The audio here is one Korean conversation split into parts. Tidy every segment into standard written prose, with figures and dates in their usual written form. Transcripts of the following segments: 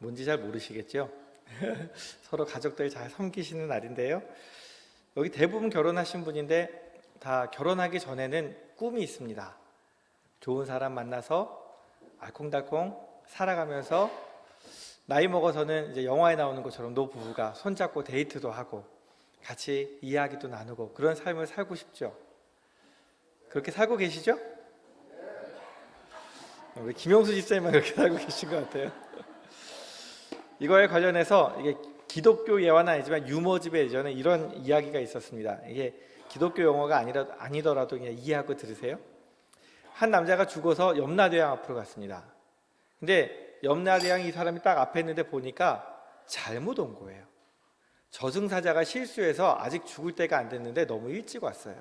뭔지 잘 모르시겠죠? 서로 가족들 잘 섬기시는 날인데요. 여기 대부분 결혼하신 분인데 다 결혼하기 전에는 꿈이 있습니다. 좋은 사람 만나서 알콩달콩 살아가면서 나이 먹어서는 이제 영화에 나오는 것처럼 노부부가 손잡고 데이트도 하고 같이 이야기도 나누고 그런 삶을 살고 싶죠. 그렇게 살고 계시죠? 우리 김용수 집사님만 그렇게 살고 계신 것 같아요. 이거에 관련해서 이게 기독교 예화는 아니지만 유머집에 예전에 이런 이야기가 있었습니다. 이게 기독교 용어가 아니더라도 그냥 이해하고 들으세요. 한 남자가 죽어서 염라대왕 앞으로 갔습니다. 근데 염라대왕이 이 사람이 딱 앞에 있는데 보니까 잘못 온 거예요. 저승사자가 실수해서 아직 죽을 때가 안 됐는데 너무 일찍 왔어요.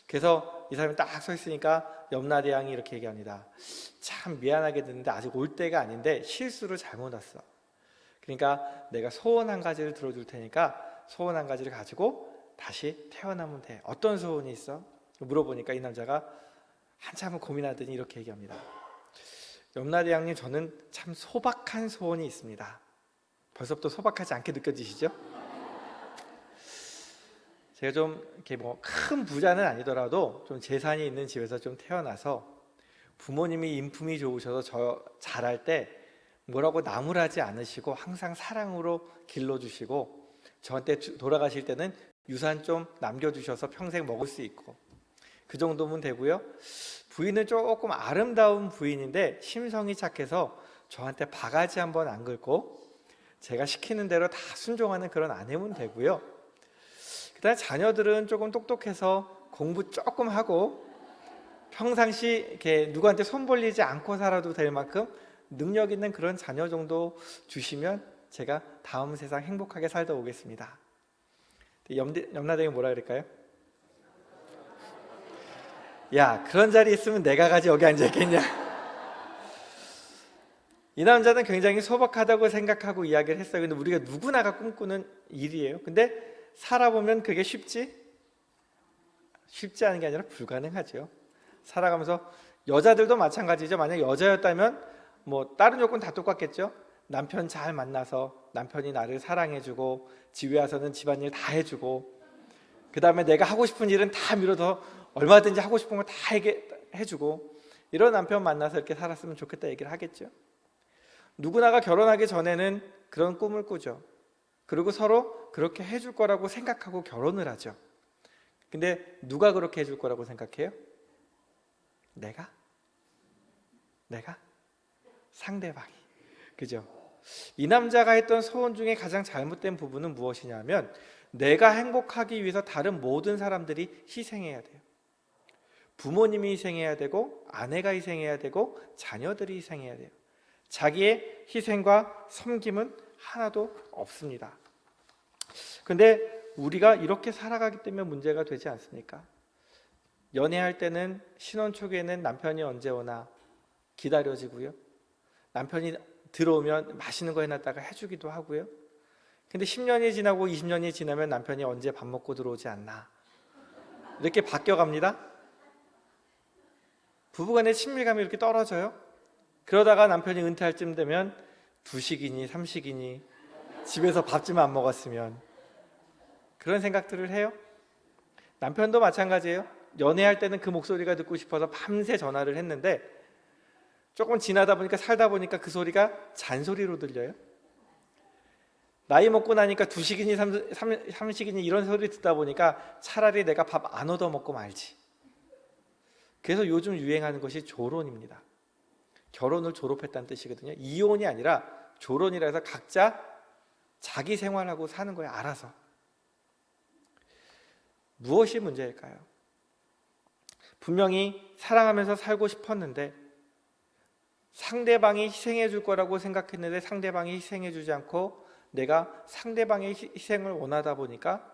그래서 이 사람이 딱 서 있으니까 염라대왕이 이렇게 얘기합니다. 참 미안하게 됐는데 아직 올 때가 아닌데 실수를 잘못 왔어. 그러니까 내가 소원 한 가지를 들어줄 테니까 소원 한 가지를 가지고 다시 태어나면 돼. 어떤 소원이 있어? 물어보니까 이 남자가 한참을 고민하더니 이렇게 얘기합니다. 염라대왕님, 저는 참 소박한 소원이 있습니다. 벌써부터 소박하지 않게 느껴지시죠? 제가 좀 이렇게 뭐 큰 부자는 아니더라도 좀 재산이 있는 집에서 좀 태어나서 부모님이 인품이 좋으셔서 저 자랄 때 뭐라고 나무라지 않으시고 항상 사랑으로 길러주시고 저한테 돌아가실 때는 유산 좀 남겨주셔서 평생 먹을 수 있고 그 정도면 되고요. 부인은 조금 아름다운 부인인데 심성이 착해서 저한테 바가지 한번 안 긁고 제가 시키는 대로 다 순종하는 그런 아내면 되고요. 그다음에 자녀들은 조금 똑똑해서 공부 조금 하고 평상시 이렇게 누구한테 손 벌리지 않고 살아도 될 만큼 능력 있는 그런 자녀 정도 주시면 제가 다음 세상 행복하게 살다 오겠습니다. 염라대왕이 뭐라 그럴까요? 야, 그런 자리 있으면 내가 가지 여기 앉아 있겠냐? 이 남자는 굉장히 소박하다고 생각하고 이야기를 했어요. 근데 우리가 누구나가 꿈꾸는 일이에요. 근데 살아보면 그게 쉽지 않은 게 아니라 불가능하죠. 살아가면서 여자들도 마찬가지죠. 만약 여자였다면 뭐 다른 조건 다 똑같겠죠. 남편 잘 만나서 남편이 나를 사랑해주고 집에 와서는 집안일 다 해주고 그 다음에 내가 하고 싶은 일은 다 미뤄서 얼마든지 하고 싶은 거 다 해주고 이런 남편 만나서 이렇게 살았으면 좋겠다 얘기를 하겠죠. 누구나가 결혼하기 전에는 그런 꿈을 꾸죠. 그리고 서로 그렇게 해줄 거라고 생각하고 결혼을 하죠. 근데 누가 그렇게 해줄 거라고 생각해요? 내가? 상대방이. 그죠? 이 남자가 했던 소원 중에 가장 잘못된 부분은 무엇이냐면 내가 행복하기 위해서 다른 모든 사람들이 희생해야 돼요. 부모님이 희생해야 되고 아내가 희생해야 되고 자녀들이 희생해야 돼요. 자기의 희생과 섬김은 하나도 없습니다. 근데 우리가 이렇게 살아가기 때문에 문제가 되지 않습니까? 연애할 때는 신혼 초기에는 남편이 언제 오나 기다려지고요. 남편이 들어오면 맛있는 거 해놨다가 해주기도 하고요. 근데 10년이 지나고 20년이 지나면 남편이 언제 밥 먹고 들어오지 않나 이렇게 바뀌어갑니다. 부부간의 친밀감이 이렇게 떨어져요. 그러다가 남편이 은퇴할 쯤 되면 2식이니 3식이니 집에서 밥 좀 안 먹었으면 그런 생각들을 해요. 남편도 마찬가지예요. 연애할 때는 그 목소리가 듣고 싶어서 밤새 전화를 했는데 조금 지나다 보니까 살다 보니까 그 소리가 잔소리로 들려요. 나이 먹고 나니까 2식이니 3식이니 이런 소리 듣다 보니까 차라리 내가 밥 안 얻어 먹고 말지. 그래서 요즘 유행하는 것이 조론입니다. 결혼을 졸업했다는 뜻이거든요. 이혼이 아니라 조론이라 해서 각자 자기 생활하고 사는 거예요. 알아서. 무엇이 문제일까요? 분명히 사랑하면서 살고 싶었는데 상대방이 희생해 줄 거라고 생각했는데 상대방이 희생해 주지 않고 내가 상대방의 희생을 원하다 보니까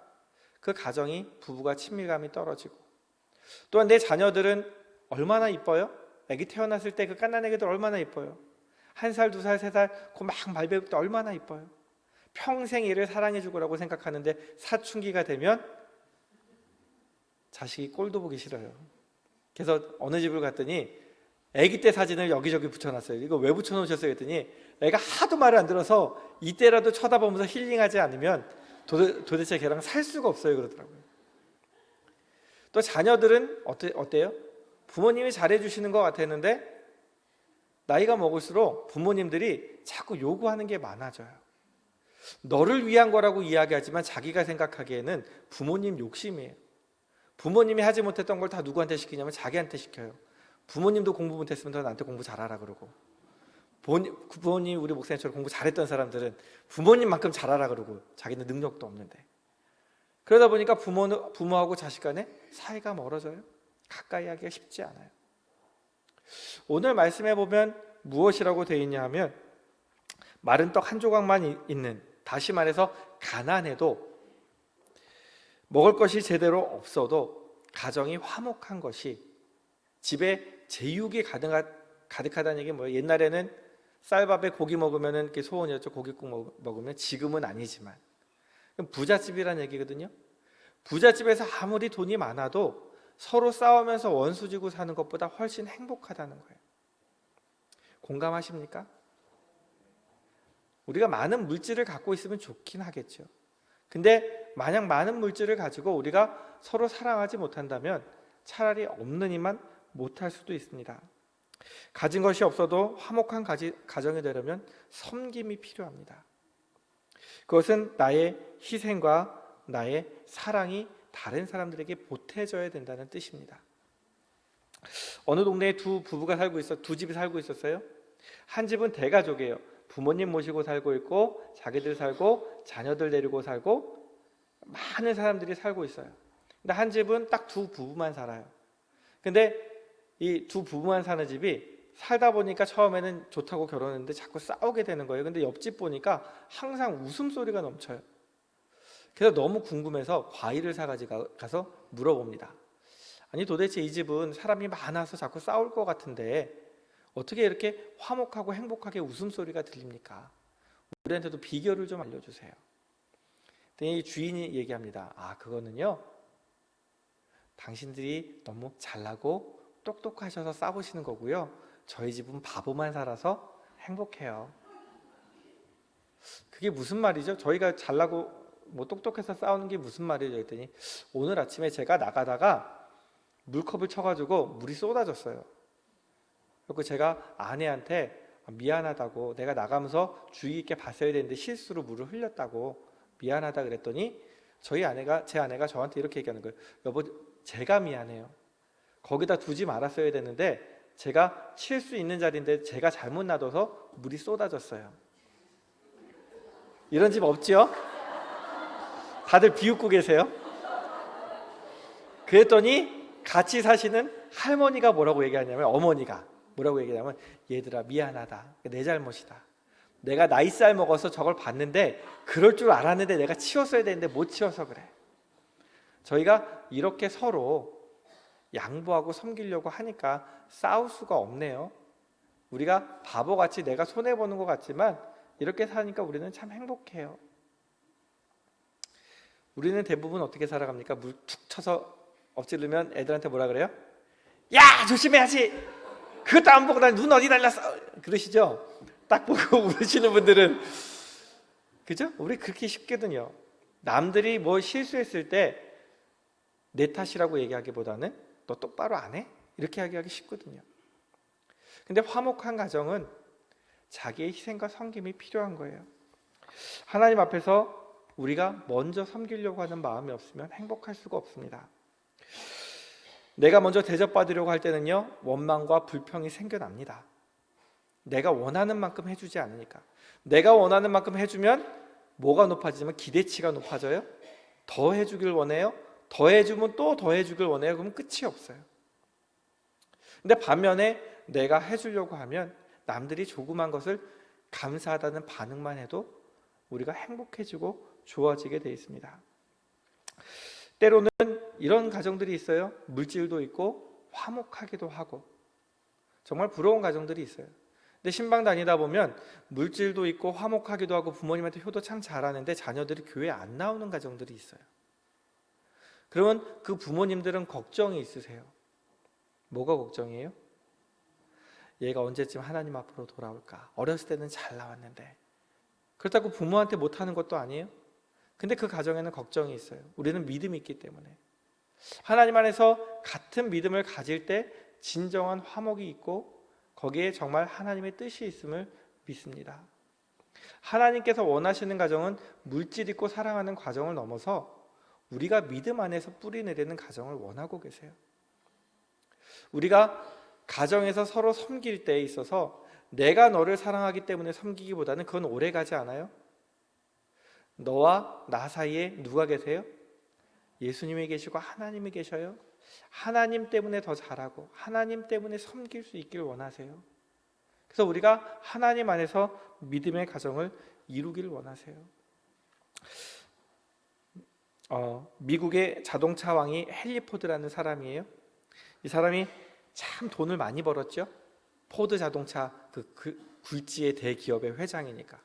그 가정이 부부가 친밀감이 떨어지고 또한 내 자녀들은 얼마나 이뻐요? 애기 태어났을 때 그 갓난 애기들 얼마나 이뻐요? 1살, 2살, 3살 그 막 발베울 때 얼마나 이뻐요? 평생 얘를 사랑해 줄 거라고 생각하는데 사춘기가 되면 자식이 꼴도 보기 싫어요. 그래서 어느 집을 갔더니 아기 때 사진을 여기저기 붙여놨어요. 이거 왜 붙여놓으셨어요? 했더니 애가 하도 말을 안 들어서 이때라도 쳐다보면서 힐링하지 않으면 도대체 걔랑 살 수가 없어요 그러더라고요. 또 자녀들은 어때요? 부모님이 잘해주시는 것 같았는데 나이가 먹을수록 부모님들이 자꾸 요구하는 게 많아져요. 너를 위한 거라고 이야기하지만 자기가 생각하기에는 부모님 욕심이에요. 부모님이 하지 못했던 걸 다 누구한테 시키냐면 자기한테 시켜요. 부모님도 공부 못했으면 더 나한테 공부 잘하라 그러고, 부모님 우리 목사님처럼 공부 잘했던 사람들은 부모님만큼 잘하라 그러고 자기는 능력도 없는데, 그러다 보니까 부모하고 자식 간에 사이가 멀어져요. 가까이 하기가 쉽지 않아요. 오늘 말씀해 보면 무엇이라고 되어 있냐 하면 마른 떡 한 조각만 있는, 다시 말해서 가난해도 먹을 것이 제대로 없어도 가정이 화목한 것이, 집에 제육이 가득하다는 얘기 뭐예요? 옛날에는 쌀밥에 고기 먹으면 이렇게 소원이었죠. 고깃국 먹으면. 지금은 아니지만 부잣집이라는 얘기거든요. 부잣집에서 아무리 돈이 많아도 서로 싸우면서 원수지고 사는 것보다 훨씬 행복하다는 거예요. 공감하십니까? 우리가 많은 물질을 갖고 있으면 좋긴 하겠죠. 근데 만약 많은 물질을 가지고 우리가 서로 사랑하지 못한다면 차라리 없는 이만 못할 수도 있습니다. 가진 것이 없어도 화목한 가정이 되려면 섬김이 필요합니다. 그것은 나의 희생과 나의 사랑이 다른 사람들에게 보태져야 된다는 뜻입니다. 어느 동네에 두 집이 살고 있었어요. 한 집은 대가족이에요. 부모님 모시고 살고 있고, 자기들 살고, 자녀들 데리고 살고, 많은 사람들이 살고 있어요. 근데 한 집은 딱 두 부부만 살아요. 근데 이 두 부부만 사는 집이 살다 보니까 처음에는 좋다고 결혼했는데 자꾸 싸우게 되는 거예요. 근데 옆집 보니까 항상 웃음소리가 넘쳐요. 그래서 너무 궁금해서 과일을 사가서 물어봅니다. 아니 도대체 이 집은 사람이 많아서 자꾸 싸울 것 같은데 어떻게 이렇게 화목하고 행복하게 웃음소리가 들립니까? 우리한테도 비결을 좀 알려주세요. 이 주인이 얘기합니다. 그거는요, 당신들이 너무 잘나고 똑똑하셔서 싸우시는 거고요, 저희 집은 바보만 살아서 행복해요. 그게 무슨 말이죠? 저희가 잘나고 똑똑해서 싸우는 게 무슨 말이죠? 했더니 오늘 아침에 제가 나가다가 물컵을 쳐가지고 물이 쏟아졌어요. 그리고 제가 아내한테 미안하다고, 내가 나가면서 주의 있게 봤어야 되는데 실수로 물을 흘렸다고 미안하다 그랬더니 제 아내가 저한테 이렇게 얘기하는 거예요. 여보, 제가 미안해요. 거기다 두지 말았어야 되는데 제가 칠 수 있는 자리인데 제가 잘못 놔둬서 물이 쏟아졌어요. 이런 집 없지요? 다들 비웃고 계세요? 그랬더니 같이 사시는 할머니가 뭐라고 얘기하냐면, 어머니가 뭐라고 얘기하냐면, 얘들아 미안하다, 내 잘못이다. 내가 나이살 먹어서 저걸 봤는데 그럴 줄 알았는데 내가 치웠어야 되는데 못 치워서 그래. 저희가 이렇게 서로 양보하고 섬기려고 하니까 싸울 수가 없네요. 우리가 바보같이 내가 손해보는 것 같지만 이렇게 사니까 우리는 참 행복해요. 우리는 대부분 어떻게 살아갑니까? 물 툭 쳐서 엎지르면 애들한테 뭐라 그래요? 야, 조심해야지. 그것도 안 보고 난 눈 어디 달렸어. 그러시죠? 딱 보고 우시는 분들은, 그죠? 우리 그렇게 쉽거든요. 남들이 뭐 실수했을 때 내 탓이라고 얘기하기보다는 너 똑바로 안 해? 이렇게 얘기하기 쉽거든요. 근데 화목한 가정은 자기의 희생과 섬김이 필요한 거예요. 하나님 앞에서 우리가 먼저 섬기려고 하는 마음이 없으면 행복할 수가 없습니다. 내가 먼저 대접받으려고 할 때는요, 원망과 불평이 생겨납니다. 내가 원하는 만큼 해주지 않으니까. 내가 원하는 만큼 해주면 뭐가 높아지면 기대치가 높아져요. 더 해주길 원해요. 더 해주면 또 더 해주길 원해요. 그러면 끝이 없어요. 근데 반면에 내가 해주려고 하면 남들이 조그만 것을 감사하다는 반응만 해도 우리가 행복해지고 좋아지게 돼 있습니다. 때로는 이런 가정들이 있어요. 물질도 있고 화목하기도 하고 정말 부러운 가정들이 있어요. 근데 신방 다니다 보면 물질도 있고 화목하기도 하고 부모님한테 효도 참 잘하는데 자녀들이 교회 안 나오는 가정들이 있어요. 그러면 그 부모님들은 걱정이 있으세요. 뭐가 걱정이에요? 얘가 언제쯤 하나님 앞으로 돌아올까? 어렸을 때는 잘 나왔는데. 그렇다고 부모한테 못하는 것도 아니에요. 근데 그 가정에는 걱정이 있어요. 우리는 믿음이 있기 때문에. 하나님 안에서 같은 믿음을 가질 때 진정한 화목이 있고 거기에 정말 하나님의 뜻이 있음을 믿습니다. 하나님께서 원하시는 가정은 물질 있고 사랑하는 과정을 넘어서 우리가 믿음 안에서 뿌리 내리는 가정을 원하고 계세요. 우리가 가정에서 서로 섬길 때에 있어서 내가 너를 사랑하기 때문에 섬기기보다는 그건 오래가지 않아요? 너와 나 사이에 누가 계세요? 예수님이 계시고 하나님이 계셔요. 하나님 때문에 더 잘하고 하나님 때문에 섬길 수 있길 원하세요. 그래서 우리가 하나님 안에서 믿음의 가정을 이루길 원하세요. 미국의 자동차 왕이 헨리 포드라는 사람이에요. 이 사람이 참 돈을 많이 벌었죠. 포드 자동차 그 굴지의 대기업의 회장이니까.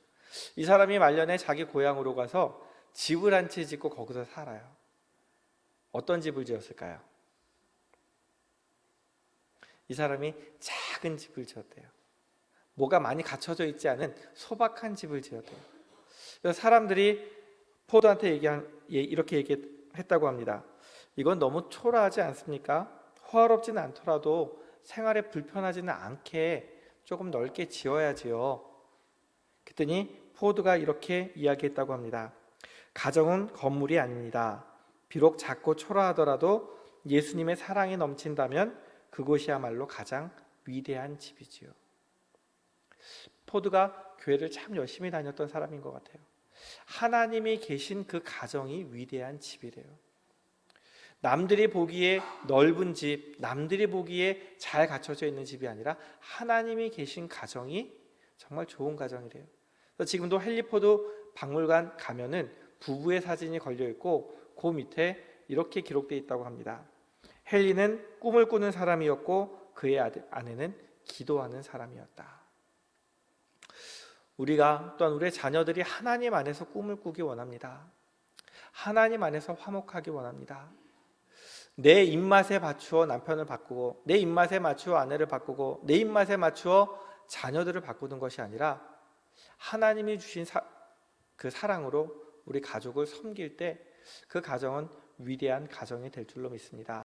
이 사람이 말년에 자기 고향으로 가서 집을 한 채 짓고 거기서 살아요. 어떤 집을 지었을까요? 이 사람이 작은 집을 지었대요. 뭐가 많이 갖춰져 있지 않은 소박한 집을 지었대요. 그래서 사람들이 포드한테 이렇게 얘기했다고 합니다. 이건 너무 초라하지 않습니까? 호화롭지는 않더라도 생활에 불편하지는 않게 조금 넓게 지어야지요. 그랬더니 포드가 이렇게 이야기했다고 합니다. 가정은 건물이 아닙니다. 비록 작고 초라하더라도 예수님의 사랑이 넘친다면 그곳이야말로 가장 위대한 집이지요. 포드가 교회를 참 열심히 다녔던 사람인 것 같아요. 하나님이 계신 그 가정이 위대한 집이래요. 남들이 보기에 넓은 집, 남들이 보기에 잘 갖춰져 있는 집이 아니라 하나님이 계신 가정이 정말 좋은 가정이래요. 그래서 지금도 헨리 포드 박물관 가면은 부부의 사진이 걸려 있고 그 밑에 이렇게 기록되어 있다고 합니다. 헨리는 꿈을 꾸는 사람이었고 그의 아내는 기도하는 사람이었다. 우리가 또한 우리의 자녀들이 하나님 안에서 꿈을 꾸기 원합니다. 하나님 안에서 화목하기 원합니다. 내 입맛에 맞추어 남편을 바꾸고 내 입맛에 맞추어 아내를 바꾸고 내 입맛에 맞추어 자녀들을 바꾸는 것이 아니라 하나님이 주신 그 사랑으로 우리 가족을 섬길 때 그 가정은 위대한 가정이 될 줄로 믿습니다.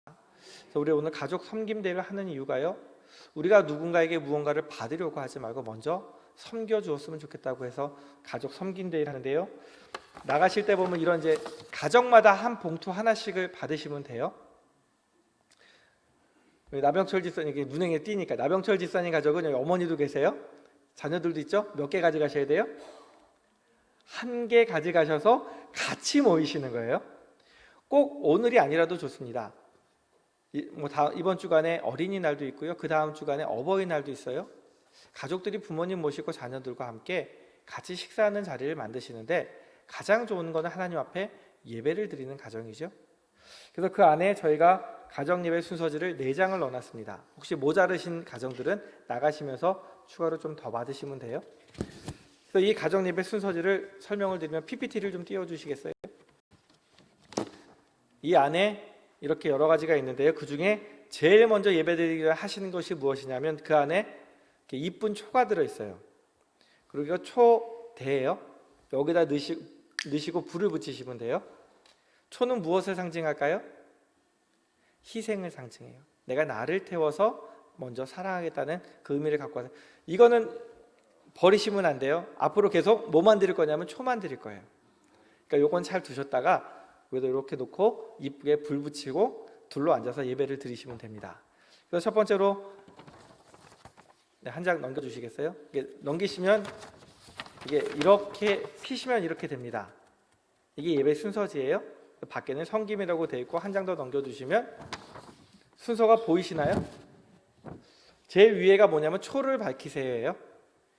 그래서 우리 오늘 가족 섬김 대회를 하는 이유가요, 우리가 누군가에게 무언가를 받으려고 하지 말고 먼저 섬겨 주었으면 좋겠다고 해서 가족 섬김 대회를 하는데요. 나가실 때 보면 이런 이제 가정마다 한 봉투 하나씩을 받으시면 돼요. 나병철 집사님, 이게 문행에 띄니까 나병철 집사님 가족은 여기 어머니도 계세요. 자녀들도 있죠. 몇 개 가져가셔야 돼요? 한 개 가져가셔서 같이 모이시는 거예요. 꼭 오늘이 아니라도 좋습니다. 이번 주간에 어린이날도 있고요. 그 다음 주간에 어버이날도 있어요. 가족들이 부모님 모시고 자녀들과 함께 같이 식사하는 자리를 만드시는데 가장 좋은 것은 하나님 앞에 예배를 드리는 가정이죠. 그래서 그 안에 저희가 가정 예배 순서지를 4장을 넣어놨습니다. 혹시 모자르신 가정들은 나가시면서 추가로 좀 더 받으시면 돼요. 그래서 이 가정 예배 순서지를 설명을 드리면 PPT를 좀 띄워주시겠어요? 이 안에 이렇게 여러 가지가 있는데요. 그 중에 제일 먼저 예배드리기를 하시는 것이 무엇이냐면 그 안에 이렇게 이쁜 초가 들어있어요. 그리고 이거 초대예요. 여기다 넣으시고 불을 붙이시면 돼요. 초는 무엇을 상징할까요? 희생을 상징해요. 내가 나를 태워서 먼저 사랑하겠다는 그 의미를 갖고 와서, 이거는 버리시면 안 돼요. 앞으로 계속 뭐만 드릴 거냐면 초만 드릴 거예요. 그러니까 요건 잘 두셨다가 여기다 이렇게 놓고 이쁘게 불 붙이고 둘러 앉아서 예배를 드리시면 됩니다. 그래서 첫 번째로 한 장 넘겨주시겠어요? 이게 넘기시면 이게 이렇게 피시면 이렇게 됩니다. 이게 예배 순서지예요. 밖에는 성김이라고 되어 있고 한 장 더 넘겨주시면 순서가 보이시나요? 제일 위에가 뭐냐면 초를 밝히세요예요.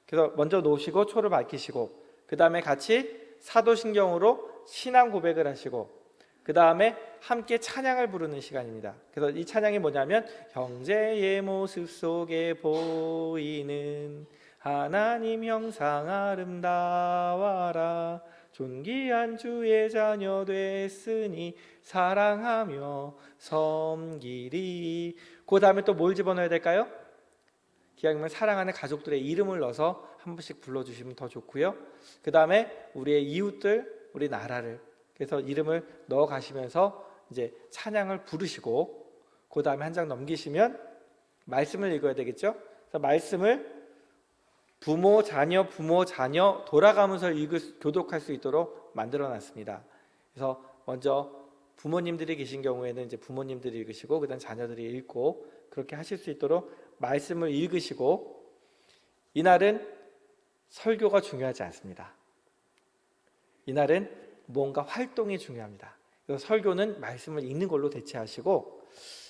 그래서 먼저 놓으시고 초를 밝히시고 그 다음에 같이 사도신경으로 신앙 고백을 하시고 그 다음에 함께 찬양을 부르는 시간입니다. 그래서 이 찬양이 뭐냐면 형제의 모습 속에 보이는 하나님 형상 아름다워라 존귀한 주의 자녀 됐으니 사랑하며 섬기리. 그 다음에 또 뭘 집어넣어야 될까요? 기왕이면 사랑하는 가족들의 이름을 넣어서 한 번씩 불러주시면 더 좋고요. 그 다음에 우리의 이웃들, 우리 나라를, 그래서 이름을 넣어 가시면서 이제 찬양을 부르시고, 그 다음에 한 장 넘기시면 말씀을 읽어야 되겠죠. 그래서 말씀을 부모 자녀 돌아가면서 교독할 수 있도록 만들어 놨습니다. 그래서 먼저 부모님들이 계신 경우에는 이제 부모님들이 읽으시고, 그다음 자녀들이 읽고, 그렇게 하실 수 있도록 말씀을 읽으시고, 이날은 설교가 중요하지 않습니다. 이날은 뭔가 활동이 중요합니다. 그래서 설교는 말씀을 읽는 걸로 대체하시고,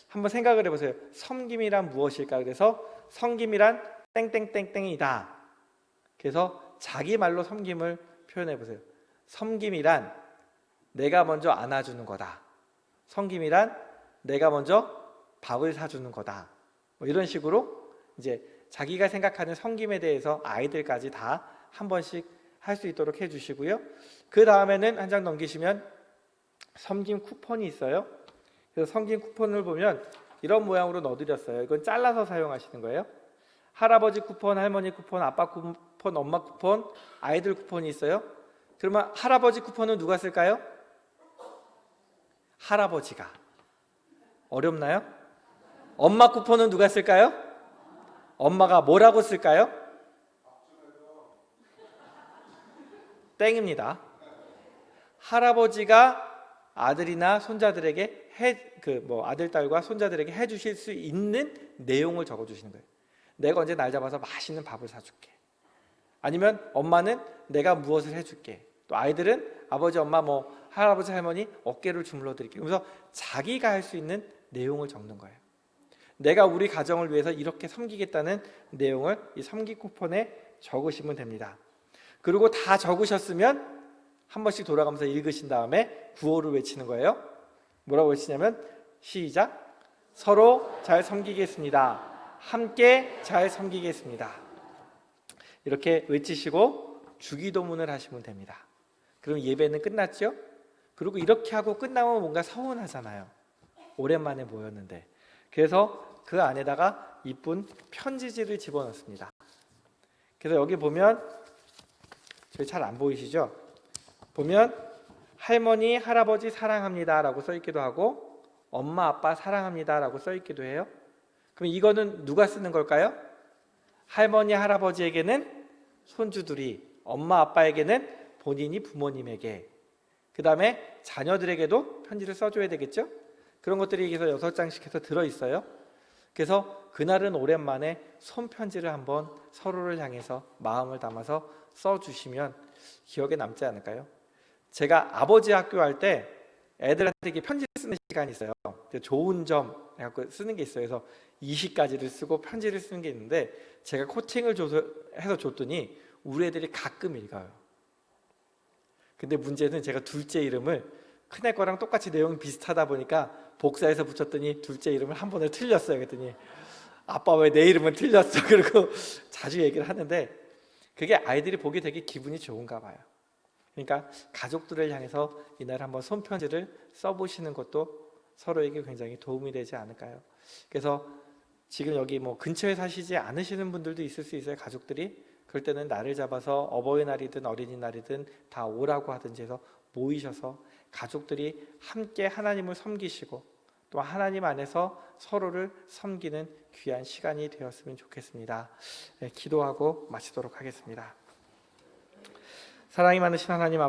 한번 생각을 해보세요. 섬김이란 무엇일까? 그래서 섬김이란 땡땡땡땡이다. 그래서 자기 말로 섬김을 표현해 보세요. 섬김이란 내가 먼저 안아주는 거다. 섬김이란 내가 먼저 밥을 사주는 거다. 뭐 이런 식으로 이제 자기가 생각하는 섬김에 대해서 아이들까지 다 한 번씩 할 수 있도록 해주시고요. 그 다음에는 한 장 넘기시면 섬김 쿠폰이 있어요. 그래서 섬김 쿠폰을 보면 이런 모양으로 넣어드렸어요. 이건 잘라서 사용하시는 거예요. 할아버지 쿠폰, 할머니 쿠폰, 아빠 쿠폰, 엄마 쿠폰, 아이들 쿠폰이 있어요. 그러면 할아버지 쿠폰은 누가 쓸까요? 할아버지가. 어렵나요? 엄마 쿠폰은 누가 쓸까요? 엄마가 뭐라고 쓸까요? 땡입니다. 할아버지가 아들이나 손자들에게 아들, 딸과 손자들에게 해주실 수 있는 내용을 적어주시는 거예요. 내가 언제 날 잡아서 맛있는 밥을 사줄게. 아니면 엄마는 내가 무엇을 해줄게. 또 아이들은 아버지, 엄마, 할아버지, 할머니 어깨를 주물러 드릴게요. 그래서 자기가 할 수 있는 내용을 적는 거예요. 내가 우리 가정을 위해서 이렇게 섬기겠다는 내용을 이 섬기 쿠폰에 적으시면 됩니다. 그리고 다 적으셨으면 한 번씩 돌아가면서 읽으신 다음에 구호를 외치는 거예요. 뭐라고 외치냐면 시작. 서로 잘 섬기겠습니다. 함께 잘 섬기겠습니다. 이렇게 외치시고 주기도문을 하시면 됩니다. 그럼 예배는 끝났죠? 그리고 이렇게 하고 끝나면 뭔가 서운하잖아요. 오랜만에 모였는데. 그래서 그 안에다가 이쁜 편지지를 집어넣습니다. 그래서 여기 보면 저희 잘 안 보이시죠? 보면 할머니, 할아버지 사랑합니다 라고 써있기도 하고 엄마, 아빠 사랑합니다 라고 써있기도 해요. 그럼 이거는 누가 쓰는 걸까요? 할머니, 할아버지에게는 손주들이, 엄마, 아빠에게는 본인이 부모님에게, 그 다음에 자녀들에게도 편지를 써줘야 되겠죠? 그런 것들이 여기서 6장씩 해서 들어있어요. 그래서 그날은 오랜만에 손편지를 한번 서로를 향해서 마음을 담아서 써주시면 기억에 남지 않을까요? 제가 아버지 학교 할 때 애들한테 이렇게 편지 쓰는 시간이 있어요. 좋은 점 해갖고 쓰는 게 있어요. 그래서 20가지를 쓰고 편지를 쓰는 게 있는데 제가 코팅을 해서 줬더니 우리 애들이 가끔 읽어요. 근데 문제는 제가 둘째 이름을 큰애 거랑 똑같이 내용이 비슷하다 보니까 복사해서 붙였더니 둘째 이름을 한 번에 틀렸어요. 그랬더니 아빠 왜 내 이름은 틀렸어? 그리고 자주 얘기를 하는데 그게 아이들이 보기 되게 기분이 좋은가 봐요. 그러니까 가족들을 향해서 이날 한번 손편지를 써보시는 것도 서로에게 굉장히 도움이 되지 않을까요? 그래서 지금 여기 근처에 사시지 않으시는 분들도 있을 수 있어요. 가족들이. 그럴 때는 날을 잡아서 어버이날이든 어린이날이든 다 오라고 하든지 해서 모이셔서 가족들이 함께 하나님을 섬기시고 또 하나님 안에서 서로를 섬기는 귀한 시간이 되었으면 좋겠습니다. 기도하고 마치도록 하겠습니다. 사랑이 많으신 하나님